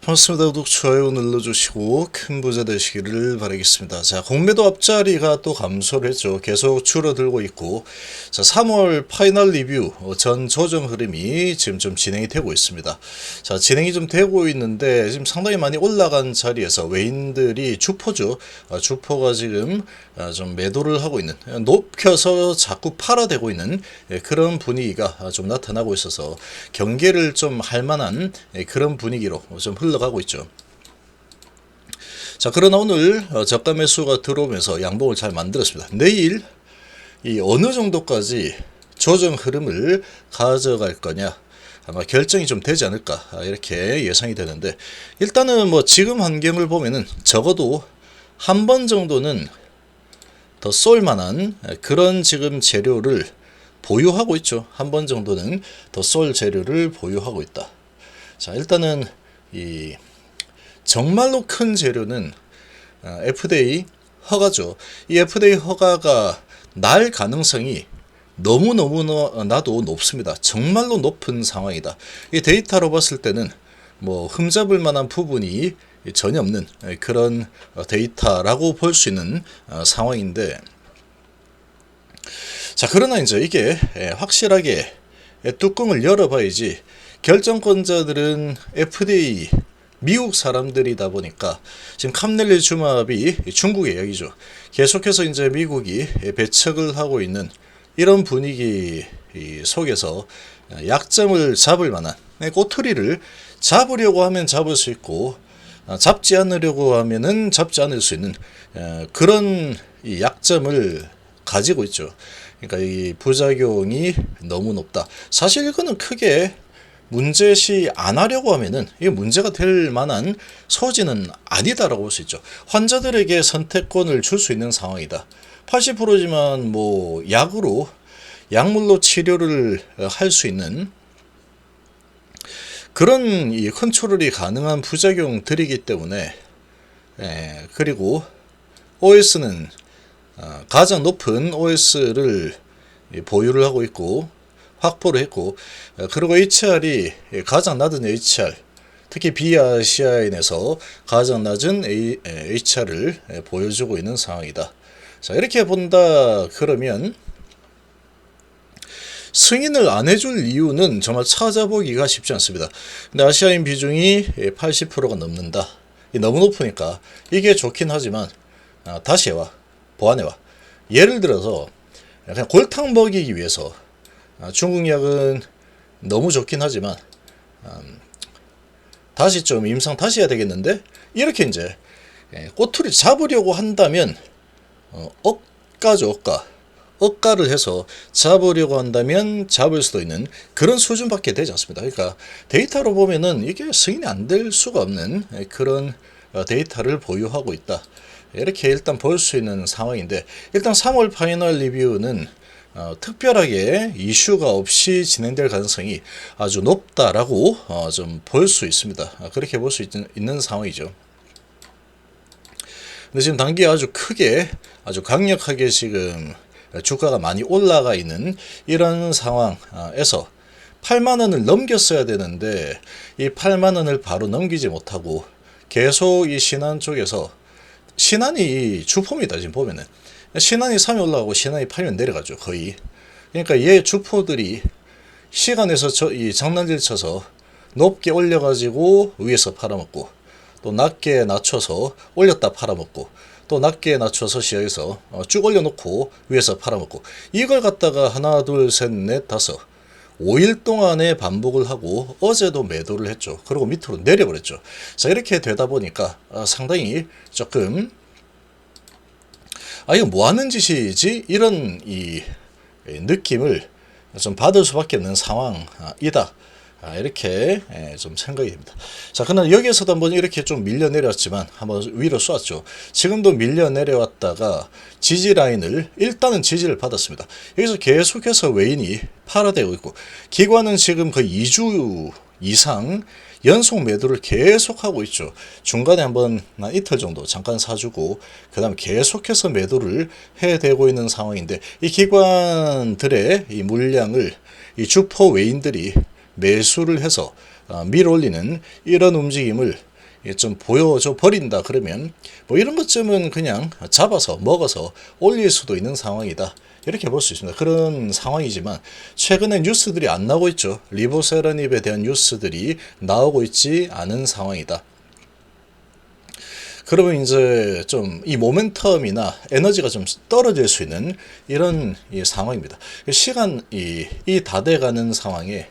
반갑습니다. 구독, 좋아요 눌러주시고 큰 부자 되시기를 바라겠습니다. 자, 공매도 앞자리가 또 감소를 했죠. 계속 줄어들고 있고, 자, 3월 파이널 리뷰 전 조정 흐름이 지금 좀 진행이 되고 있습니다. 자, 진행이 좀 되고 있는데 지금 상당히 많이 올라간 자리에서 외인들이 주포죠. 주포가 지금 좀 매도를 하고 있는, 높여서 자꾸 팔아대고 있는 그런 분위기가 좀 나타나고 있어서 경계를 좀 할 만한 그런 분위기로 좀 흘러가고 있죠. 자, 그러나 오늘 저가 매수가 들어오면서 양봉을 잘 만들었습니다. 내일 이 어느 정도까지 조정 흐름을 가져갈 거냐, 아마 결정이 좀 되지 않을까 이렇게 예상이 되는데, 일단은 뭐 지금 환경을 보면은 적어도 한 번 정도는 더 쏠 만한 그런 지금 재료를 보유하고 있죠. 한 번 정도는 더 쏠 재료를 보유하고 있다. 자, 일단은 이 정말로 큰 재료는 FDA 허가죠. 이 FDA 허가가 날 가능성이 너무너무나도 높습니다. 정말로 높은 상황이다. 이 데이터로 봤을 때는 뭐 흠잡을 만한 부분이 전혀 없는 그런 데이터라고 볼 수 있는 상황인데, 자, 그러나 이제 이게 확실하게 뚜껑을 열어봐야지, 결정권자들은 FDA 미국 사람들이다 보니까 지금 캄넬리주마비 중국의 이야기죠. 계속해서 이제 미국이 배척을 하고 있는 이런 분위기 속에서 약점을 잡을 만한 꼬투리를 잡으려고 하면 잡을 수 있고, 잡지 않으려고 하면은 잡지 않을 수 있는 그런 약점을 가지고 있죠. 그러니까 이 부작용이 너무 높다. 사실 이거는 크게 문제시 안 하려고 하면은 이게 문제가 될 만한 소지는 아니다라고 볼 수 있죠. 환자들에게 선택권을 줄 수 있는 상황이다. 80%지만 뭐 약물로 치료를 할 수 있는 그런 이 컨트롤이 가능한 부작용들이기 때문에, 그리고 OS는 가장 높은 OS를 보유를 하고 있고 확보를 했고, 그리고 HR이 가장 낮은 HR, 특히 비아시아인에서 가장 낮은 HR을 보여주고 있는 상황이다. 자, 이렇게 본다 그러면 승인을 안 해줄 이유는 정말 찾아보기가 쉽지 않습니다. 근데 아시아인 비중이 80%가 넘는다. 너무 높으니까 이게 좋긴 하지만, 다시 보완해와. 예를 들어서 그냥 골탕 먹이기 위해서, 중국 약은 너무 좋긴 하지만 다시 좀 임상 다시 해야 되겠는데, 이렇게 이제 꼬투리 잡으려고 한다면 억가죠. 억가를 해서 잡으려고 한다면 잡을 수도 있는 그런 수준밖에 되지 않습니다. 그러니까 데이터로 보면은 이게 승인이 안 될 수가 없는 그런 데이터를 보유하고 있다. 이렇게 일단 볼 수 있는 상황인데, 일단 3월 파이널 리뷰는 특별하게 이슈가 없이 진행될 가능성이 아주 높다라고 좀 볼 수 있습니다. 그렇게 볼 수 있는 상황이죠. 근데 지금 단기에 아주 크게, 아주 강력하게 지금 주가가 많이 올라가 있는 이런 상황에서 8만원을 넘겼어야 되는데, 이 8만원을 바로 넘기지 못하고 계속 이 신한 쪽에서, 신한이 주포입니다. 지금 보면은 신한이 3이 올라가고 신한이 8면 내려가죠, 거의. 그러니까 얘 주포들이 시간에서 이 장난질 쳐서 높게 올려가지고 위에서 팔아먹고, 또 낮게 낮춰서 올렸다 팔아먹고, 또 낮게 낮춰서 시작해서 쭉 올려놓고 위에서 팔아먹고, 이걸 갖다가 하나 둘 셋 넷 다섯 5일 동안에 반복을 하고 어제도 매도를 했죠. 그리고 밑으로 내려버렸죠. 자, 이렇게 되다 보니까 상당히 조금, 이거 뭐 하는 짓이지? 이런 이 느낌을 좀 받을 수밖에 없는 상황이다. 이렇게 좀 생각이 됩니다. 자, 그러나 여기에서도 한번 이렇게 좀 밀려 내렸지만 한번 위로 쏘았죠. 지금도 밀려 내려왔다가 지지 라인을, 일단은 지지를 받았습니다. 여기서 계속해서 외인이 팔아대고 있고, 기관은 지금 거의 2주 이상 연속 매도를 계속하고 있죠. 중간에 한번 이틀 정도 잠깐 사주고 그 다음 계속해서 매도를 해대고 있는 상황인데, 이 기관들의 이 물량을 이 주포 외인들이 매수를 해서 밀어올리는 이런 움직임을 좀 보여줘 버린다 그러면 뭐 이런 것쯤은 그냥 잡아서 먹어서 올릴 수도 있는 상황이다. 이렇게 볼 수 있습니다. 그런 상황이지만 최근에 뉴스들이 안 나오고 있죠. 리보세라닙에 대한 뉴스들이 나오고 있지 않은 상황이다. 그러면 이제 좀 이 모멘텀이나 에너지가 좀 떨어질 수 있는 이런 상황입니다. 시간이 다 돼가는 상황에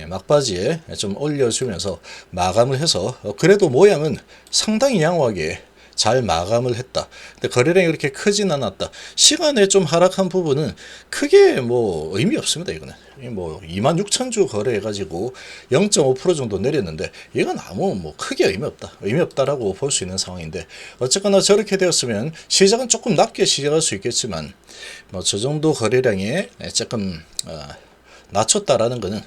막바지에 좀 올려주면서 마감을 해서 그래도 모양은 상당히 양호하게 잘 마감을 했다. 근데 거래량이 그렇게 크진 않았다. 시간에 좀 하락한 부분은 크게 뭐 의미 없습니다. 이거는 뭐 26,000주 거래해가지고 0.5% 정도 내렸는데 이건 아무 뭐 크게 의미 없다라고 볼 수 있는 상황인데 어쨌거나 저렇게 되었으면 시작은 조금 낮게 시작할 수 있겠지만 뭐 저 정도 거래량에 조금 낮췄다라는 거는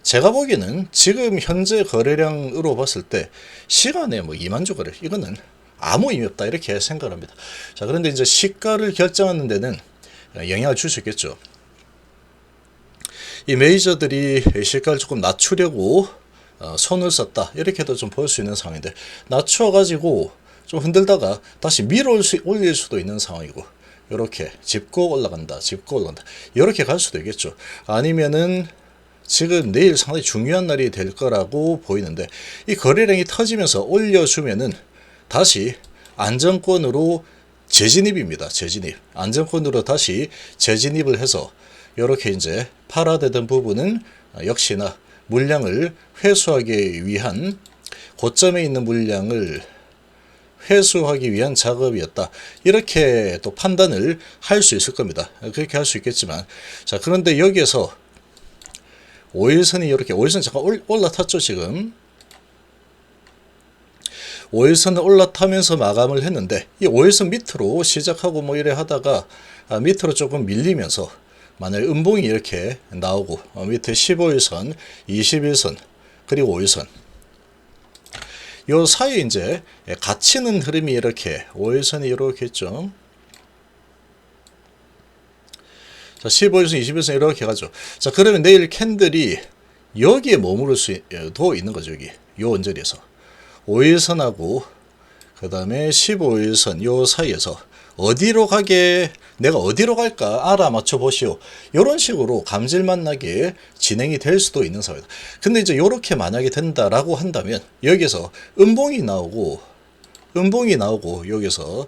제가 보기에는 지금 현재 거래량으로 봤을 때 시간에 뭐 2만 주 거래 이거는 아무 의미 없다 이렇게 생각합니다. 자, 그런데 이제 시가를 결정하는 데는 영향을 줄 수 있겠죠. 이 메이저들이 시가를 조금 낮추려고 손을 썼다 이렇게도 좀 볼 수 있는 상황인데 낮춰가지고 좀 흔들다가 다시 밀어 올릴 수도 있는 상황이고 이렇게 짚고 올라간다 이렇게 갈 수도 있겠죠. 아니면은 지금 내일 상당히 중요한 날이 될 거라고 보이는데 이 거래량이 터지면서 올려주면은 다시 안정권으로 재진입입니다. 재진입. 안정권으로 다시 재진입을 해서 이렇게 이제 팔아대던 부분은 역시나 물량을 회수하기 위한 고점에 있는 물량을 회수하기 위한 작업이었다. 이렇게 또 판단을 할 수 있을 겁니다. 그렇게 할 수 있겠지만 자, 그런데 여기에서 5일선이 이렇게 5일선 잠깐 올라탔죠. 지금 5일선을 올라타면서 마감을 했는데 이 5일선 밑으로 시작하고 뭐 이래 하다가 밑으로 조금 밀리면서 만약에 음봉이 이렇게 나오고 밑에 15일선, 21선 그리고 5일선 요 사이에 이제 갇히는 흐름이 이렇게 5일선이 이렇게 있죠. 자, 15일선, 21선 이렇게 가죠. 자, 그러면 내일 캔들이 여기에 머무를 수도 있는 거죠. 여기 요 언저리에서 5일선하고 그 다음에 15일선 요 사이에서 내가 어디로 갈까 알아맞혀 보시오. 이런 식으로 감질맛 나게 진행이 될 수도 있는 상황이다. 근데 이제 이렇게 만약에 된다라고 한다면 여기서 음봉이 나오고 여기서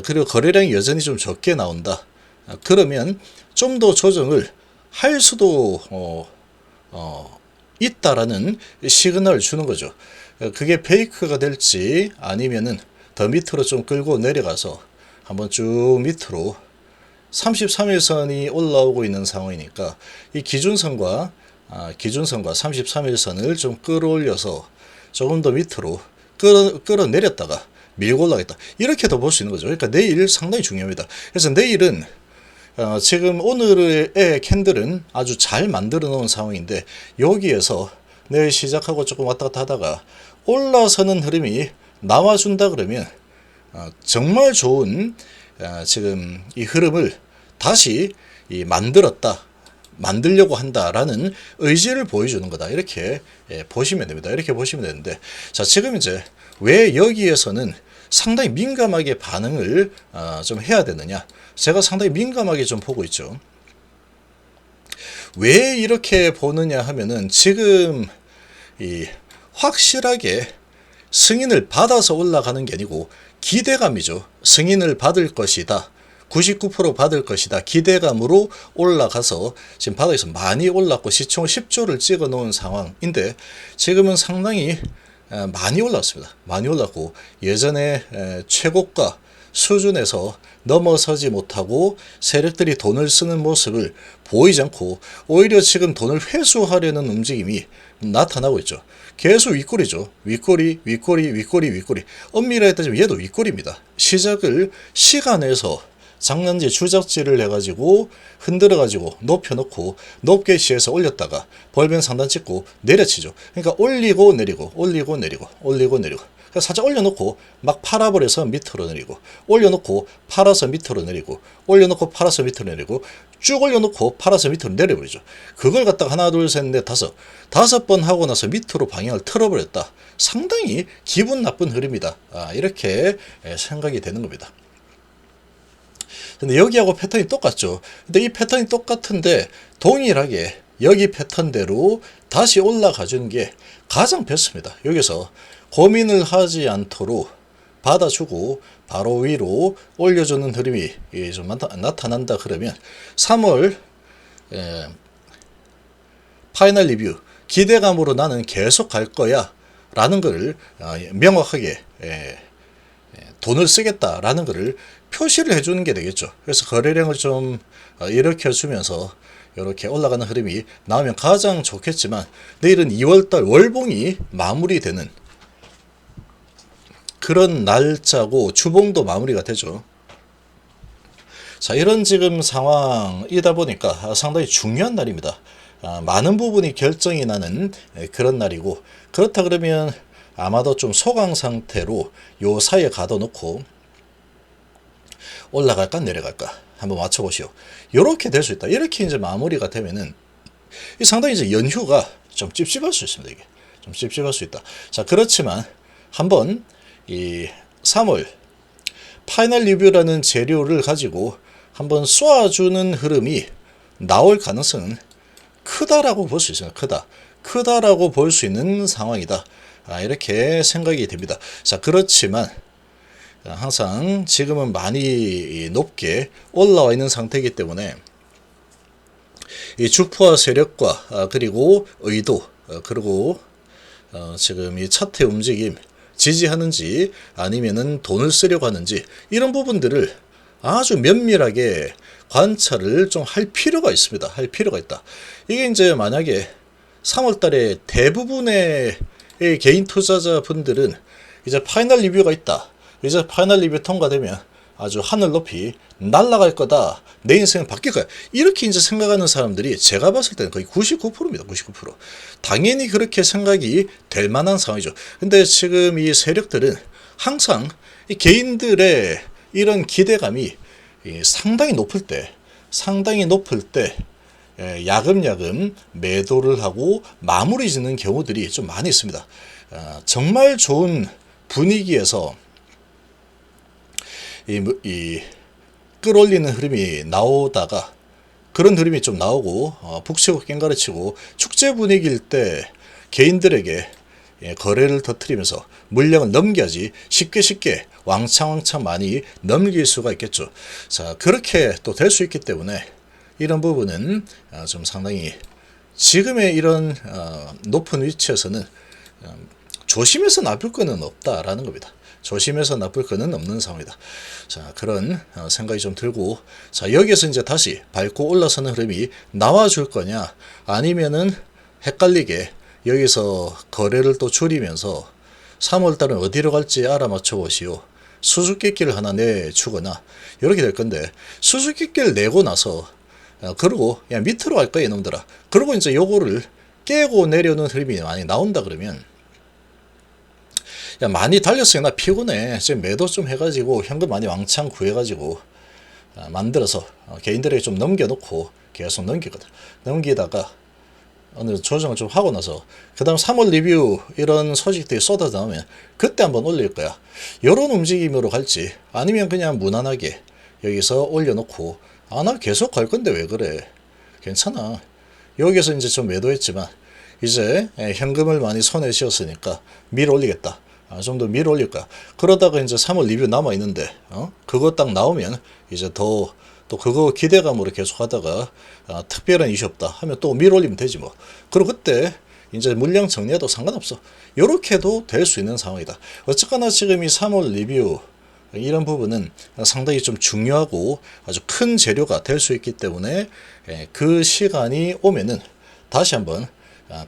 그리고 거래량이 여전히 좀 적게 나온다. 그러면 좀 더 조정을 할 수도 있다라는 시그널을 주는 거죠. 그게 페이크가 될지 아니면은 더 밑으로 좀 끌고 내려가서 한번 쭉 밑으로 33일선이 올라오고 있는 상황이니까 이 기준선과 33일선을 좀 끌어올려서 조금 더 밑으로 끌어내렸다가 밀고 올라가겠다. 이렇게도 볼 수 있는 거죠. 그러니까 내일 상당히 중요합니다. 그래서 내일은 지금 오늘의 캔들은 아주 잘 만들어 놓은 상황인데 여기에서 내일 시작하고 조금 왔다 갔다 하다가 올라서는 흐름이 나와준다 그러면 정말 좋은 지금 이 흐름을 다시 만들려고 한다라는 의지를 보여주는 거다. 이렇게 보시면 됩니다. 이렇게 보시면 되는데 자, 지금 이제 왜 여기에서는 상당히 민감하게 반응을 좀 해야 되느냐. 제가 상당히 민감하게 좀 보고 있죠. 왜 이렇게 보느냐 하면은 지금 확실하게 승인을 받아서 올라가는 게 아니고 기대감이죠. 승인을 받을 것이다. 99% 받을 것이다. 기대감으로 올라가서 지금 바닥에서 많이 올랐고 시총을 10조를 찍어 놓은 상황인데 지금은 상당히 많이 올랐습니다. 많이 올랐고 예전에 최고가 수준에서 넘어서지 못하고 세력들이 돈을 쓰는 모습을 보이지 않고 오히려 지금 돈을 회수하려는 움직임이 나타나고 있죠. 계속 윗꼬리죠. 윗꼬리. 엄밀하게 따지면 얘도 윗꼬리입니다. 시작을 시간에서 장난질 주작질을 해가지고 흔들어가지고 높여놓고 높게 시에서 올렸다가 벌변 상단 찍고 내려치죠. 그러니까 올리고 내리고 그러니까 살짝 올려놓고 막 팔아버려서 밑으로 내리고 올려놓고 팔아서 밑으로 내리고 올려놓고 팔아서 밑으로 내리고 쭉 올려놓고 팔아서 밑으로 내려버리죠. 그걸 갖다가 하나 둘 셋 넷 다섯 번 하고 나서 밑으로 방향을 틀어버렸다. 상당히 기분 나쁜 흐름이다. 이렇게 생각이 되는 겁니다. 근데 여기하고 패턴이 똑같죠. 근데 이 패턴이 똑같은데 동일하게 여기 패턴대로 다시 올라가 주는 게 가장 베스트입니다. 여기서 고민을 하지 않도록 받아주고 바로 위로 올려주는 흐름이 좀 나타난다 그러면 3월 파이널 리뷰 기대감으로 나는 계속 갈 거야 라는 것을 명확하게 돈을 쓰겠다라는 것을 표시를 해주는 게 되겠죠. 그래서 거래량을 좀 일으켜주면서 이렇게 올라가는 흐름이 나오면 가장 좋겠지만 내일은 2월달 월봉이 마무리되는 그런 날짜고 주봉도 마무리가 되죠. 자, 이런 지금 상황이다 보니까 상당히 중요한 날입니다. 많은 부분이 결정이 나는 그런 날이고, 그렇다 그러면 아마도 좀 소강 상태로 요 사이에 가둬놓고 올라갈까 내려갈까 한번 맞춰보시오. 이렇게 될 수 있다. 이렇게 이제 마무리가 되면은 상당히 이제 연휴가 좀 찝찝할 수 있습니다. 이게 좀 찝찝할 수 있다. 자, 그렇지만 한번 이 3월 파이널 리뷰라는 재료를 가지고 한번 쏘아주는 흐름이 나올 가능성은 크다라고 볼 수 있습니다. 크다라고 볼 수 있는 상황이다. 이렇게 생각이 됩니다. 자, 그렇지만 항상 지금은 많이 높게 올라와 있는 상태이기 때문에 이 주포화 세력과 그리고 의도 그리고 지금 이 차트의 움직임 지지하는지 아니면은 돈을 쓰려고 하는지 이런 부분들을 아주 면밀하게 관찰을 좀 할 필요가 있습니다. 할 필요가 있다. 이게 이제 만약에 3월 달에 대부분의 개인 투자자 분들은 이제 파이널 리뷰가 있다. 이제 파이널 리뷰 통과되면 아주 하늘 높이 날아갈 거다. 내 인생은 바뀔 거야. 이렇게 이제 생각하는 사람들이 제가 봤을 때는 거의 99%입니다. 99%. 당연히 그렇게 생각이 될 만한 상황이죠. 근데 지금 이 세력들은 항상 이 개인들의 이런 기대감이 상당히 높을 때 야금야금 매도를 하고 마무리 짓는 경우들이 좀 많이 있습니다. 정말 좋은 분위기에서 이 끌어올리는 흐름이 나오다가 그런 흐름이 좀 나오고 북치고 깽가르치고 축제 분위기일 때 개인들에게 거래를 터뜨리면서 물량을 넘겨야지 쉽게 왕창 많이 넘길 수가 있겠죠. 자, 그렇게 또 될 수 있기 때문에 이런 부분은 좀 상당히 지금의 이런 높은 위치에서는 조심해서 나쁠 거는 없다라는 겁니다. 조심해서 나쁠 거는 없는 상황이다. 자, 그런 생각이 좀 들고, 자, 여기에서 이제 다시 밟고 올라서는 흐름이 나와줄 거냐, 아니면은 헷갈리게 여기서 거래를 또 줄이면서 3월달은 어디로 갈지 알아맞혀 보시오. 수수께끼를 하나 내주거나 이렇게 될 건데, 수수께끼를 내고 나서 그러고 야 밑으로 갈 거야 이놈들아. 그러고 이제 요거를 깨고 내려오는 흐름이 많이 나온다 그러면 야 많이 달렸으니 나 피곤해. 지금 매도 좀 해가지고 현금 많이 왕창 구해가지고 만들어서 개인들에게 좀 넘겨놓고 계속 넘기거든. 넘기다가 어느 조정을 좀 하고 나서 그 다음 3월 리뷰 이런 소식들이 쏟아져 나오면 그때 한번 올릴 거야. 요런 움직임으로 갈지 아니면 그냥 무난하게 여기서 올려놓고 나 계속 갈 건데 왜 그래. 괜찮아. 여기서 이제 좀 매도했지만 이제 현금을 많이 손에 쥐었으니까 밀어 올리겠다. 좀 더 밀어 올릴 거야. 그러다가 이제 3월 리뷰 남아 있는데 그거 딱 나오면 이제 더 또 그거 기대감으로 계속 하다가 특별한 이슈 없다 하면 또 밀어 올리면 되지 뭐. 그리고 그때 이제 물량 정리해도 상관없어. 요렇게도 될 수 있는 상황이다. 어쨌거나 지금 이 3월 리뷰 이런 부분은 상당히 좀 중요하고 아주 큰 재료가 될 수 있기 때문에 그 시간이 오면은 다시 한번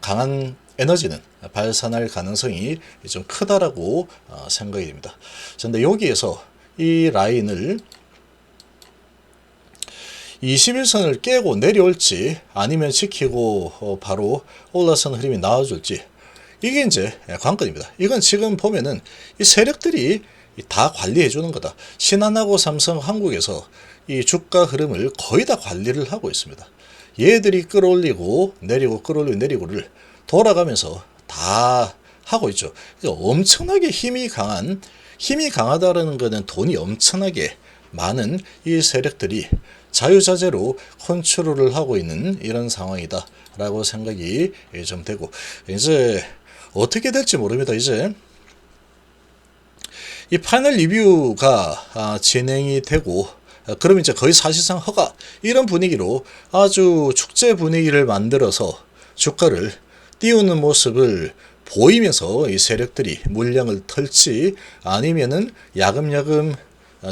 강한 에너지는 발산할 가능성이 좀 크다라고 생각이 됩니다. 그런데 여기에서 이 라인을 21선을 깨고 내려올지 아니면 지키고 바로 올라서는 흐름이 나와줄지 이게 이제 관건입니다. 이건 지금 보면은 이 세력들이 다 관리해 주는 거다. 신한하고 삼성, 한국에서 이 주가 흐름을 거의 다 관리를 하고 있습니다. 얘들이 끌어올리고 내리고 끌어올리고 내리고를 돌아가면서 다 하고 있죠. 그러니까 엄청나게 힘이 강하다라는 것은 돈이 엄청나게 많은 이 세력들이 자유자재로 컨트롤을 하고 있는 이런 상황이다 라고 생각이 좀 되고, 이제 어떻게 될지 모릅니다. 이제 이 파이널 리뷰가 진행이 되고, 그러면 이제 거의 사실상 허가, 이런 분위기로 아주 축제 분위기를 만들어서 주가를 띄우는 모습을 보이면서 이 세력들이 물량을 털지, 아니면은 야금야금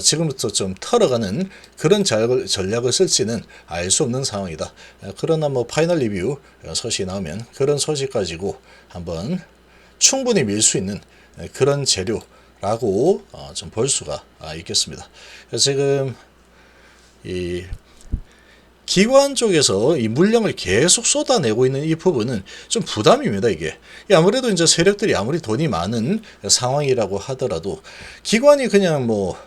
지금부터 좀 털어가는 그런 전략을 쓸지는 알 수 없는 상황이다. 그러나 뭐 파이널 리뷰 소식이 나오면 그런 소식 가지고 한번 충분히 밀 수 있는 그런 재료라고 좀 볼 수가 있겠습니다. 지금 이 기관 쪽에서 이 물량을 계속 쏟아내고 있는 이 부분은 좀 부담입니다, 이게. 아무래도 이제 세력들이 아무리 돈이 많은 상황이라고 하더라도 기관이 그냥 뭐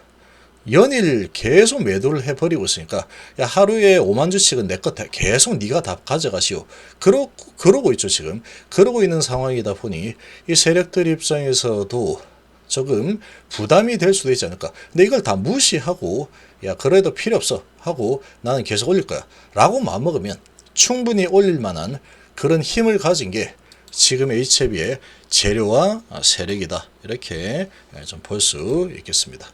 연일 계속 매도를 해버리고 있으니까, 야, 하루에 5만 주씩은 내 것 계속 네가 다 가져가시오. 그러고 있죠, 지금. 그러고 있는 상황이다 보니 이 세력들 입장에서도 조금 부담이 될 수도 있지 않을까. 근데 이걸 다 무시하고, 야, 그래도 필요 없어 하고 나는 계속 올릴 거야 라고 마음먹으면 충분히 올릴 만한 그런 힘을 가진 게 지금 HLB의 재료와 세력이다, 이렇게 좀 볼 수 있겠습니다.